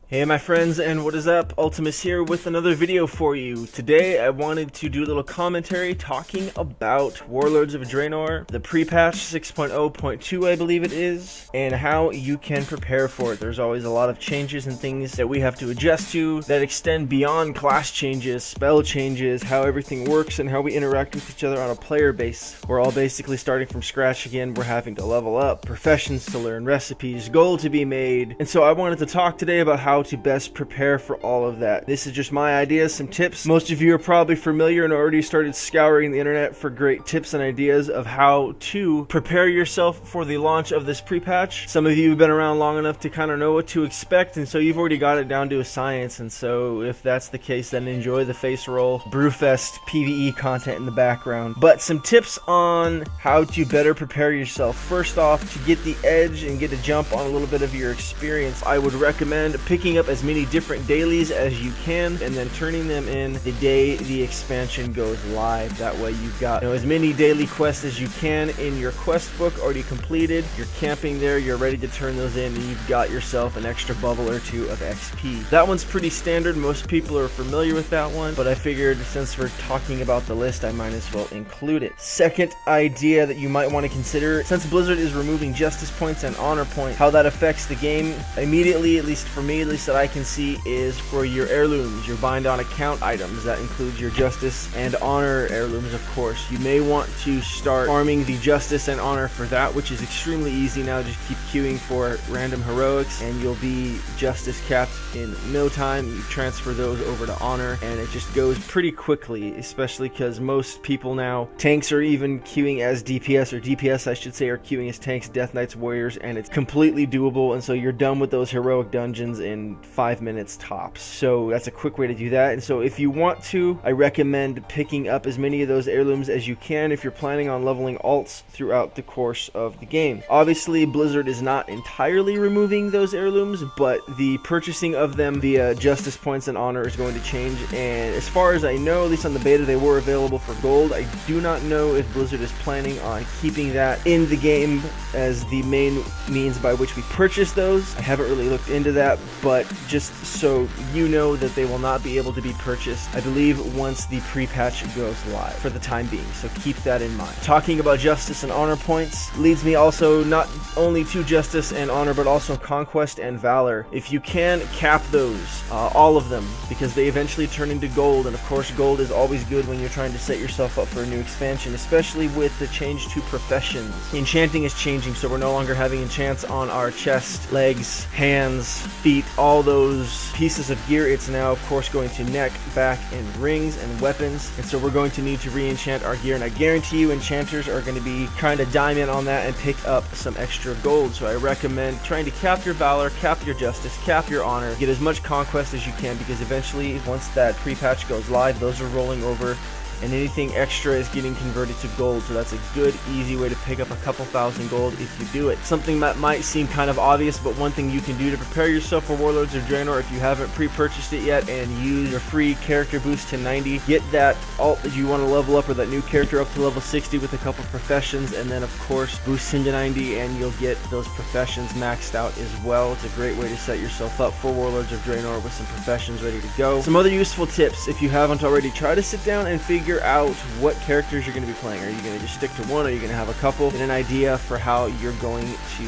Hey my friends, and what is up? Ultimus here with another video for you. Today I wanted to do a little commentary talking about Warlords of Draenor, the pre-patch 6.0.2 I believe it is, and how you can prepare for it. There's always a lot of changes and things that we have to adjust to that extend beyond class changes, spell changes, how everything works, and how we interact with each other on a player base. We're all basically starting from scratch again. We're having to level up, professions to learn, recipes, gold to be made, and so I wanted to talk today about how to best prepare for all of that. This is just my ideas, some tips. Most of you are probably familiar and already started scouring the internet for great tips and ideas of how to prepare yourself for the launch of this pre-patch. Some of you have been around long enough to kind of know what to expect, and so you've already got it down to a science. And so if that's the case, then enjoy the face roll Brewfest PvE content in the background. But some tips on how to better prepare yourself. First off, to get the edge and get a jump on a little bit of your experience, I would recommend picking up as many different dailies as you can and then turning them in the day the expansion goes live. That way you've got as many daily quests as you can in your quest book already completed. You're camping there, you're ready to turn those in, and you've got yourself an extra bubble or two of XP. That one's pretty standard. Most people are familiar with that one, but I figured since we're talking about the list, I might as well include it. Second idea that you might want to consider, since Blizzard is removing justice points and honor points, how that affects the game immediately, at least for me, at least that I can see, is for your heirlooms, your bind on account items. That includes your justice and honor heirlooms, of course. You may want to start farming the justice and honor for that, which is extremely easy now. Just keep queuing for random heroics and you'll be justice capped in no time. You transfer those over to honor and it just goes pretty quickly, especially because most people now, tanks are even queuing as DPS, or DPS I should say, are queuing as tanks, Death Knights, warriors, and it's completely doable. And so you're done with those heroic dungeons in 5 minutes tops. So that's a quick way to do that. And so if you want to, I recommend picking up as many of those heirlooms as you can if you're planning on leveling alts throughout the course of the game. Obviously Blizzard is not entirely removing those heirlooms, but the purchasing of them via justice points and honor is going to change. And as far as I know, at least on the beta, they were available for gold. I do not know if Blizzard is planning on keeping that in the game as the main means by which we purchase those. I haven't really looked into that, but just so you know that they will not be able to be purchased, I believe, once the pre-patch goes live for the time being. So keep that in mind. Talking about justice and honor points leads me also not only to justice and honor, but also conquest and valor. If you can, cap those, all of them, because they eventually turn into gold. And of course, gold is always good when you're trying to set yourself up for a new expansion, especially with the change to professions. Enchanting is changing, so we're no longer having enchants on our chest, legs, hands, feet, all those pieces of gear. It's now of course going to neck, back, and rings and weapons, and so we're going to need to re-enchant our gear, and I guarantee you enchanters are going to be trying to dime in on that and pick up some extra gold. So I recommend trying to cap your valor, cap your justice, cap your honor, get as much conquest as you can, because eventually once that pre-patch goes live, those are rolling over and anything extra is getting converted to gold. So that's a good, easy way to pick up a couple thousand gold if you do it. Something that might seem kind of obvious, but one thing you can do to prepare yourself for Warlords of Draenor, if you haven't pre-purchased it yet, and use your free character boost to 90, get that alt that you want to level up, or that new character up to level 60 with a couple professions, and then of course boost him to 90 and you'll get those professions maxed out as well. It's a great way to set yourself up for Warlords of Draenor with some professions ready to go. Some other useful tips, if you haven't already, try to sit down and figure out what characters you're going to be playing. Are you going to just stick to one? Are you going to have a couple? Get an idea for how you're going to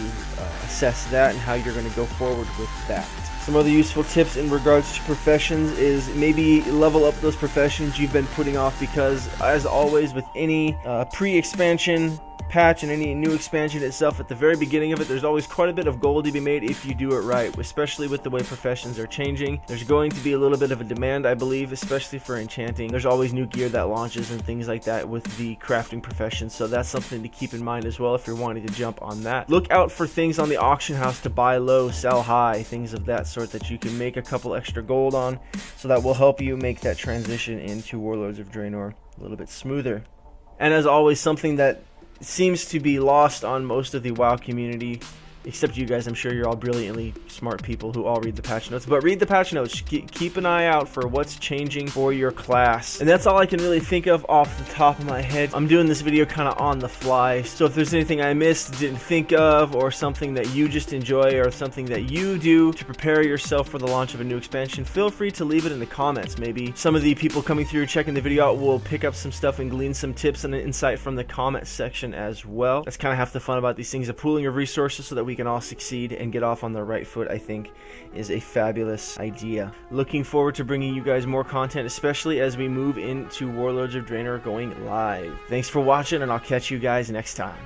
assess that and how you're going to go forward with that. Some other useful tips in regards to professions is maybe level up those professions you've been putting off, because as always with any pre-expansion patch and any new expansion itself, at the very beginning of it, there's always quite a bit of gold to be made if you do it right, especially with the way professions are changing. There's going to be a little bit of a demand, I believe, especially for enchanting. There's always new gear that launches and things like that with the crafting profession, so that's something to keep in mind as well if you're wanting to jump on that. Look out for things on the auction house to buy low, sell high, things of that sort that you can make a couple extra gold on, so that will help you make that transition into Warlords of Draenor a little bit smoother. And as always, something that seems to be lost on most of the WoW community Except you guys, I'm sure you're all brilliantly smart people who all read the patch notes. But read the patch notes. Keep an eye out for what's changing for your class. And that's all I can really think of off the top of my head. I'm doing this video kind of on the fly, so if there's anything I missed, didn't think of, or something that you just enjoy, or something that you do to prepare yourself for the launch of a new expansion, feel free to leave it in the comments. Maybe some of the people coming through checking the video out will pick up some stuff and glean some tips and insight from the comment section as well. That's kind of half the fun about these things. A pooling of resources so that we can all succeed and get off on the right foot, I think, is a fabulous idea. Looking forward to bringing you guys more content, especially as we move into Warlords of Draenor going live. Thanks for watching, and I'll catch you guys next time.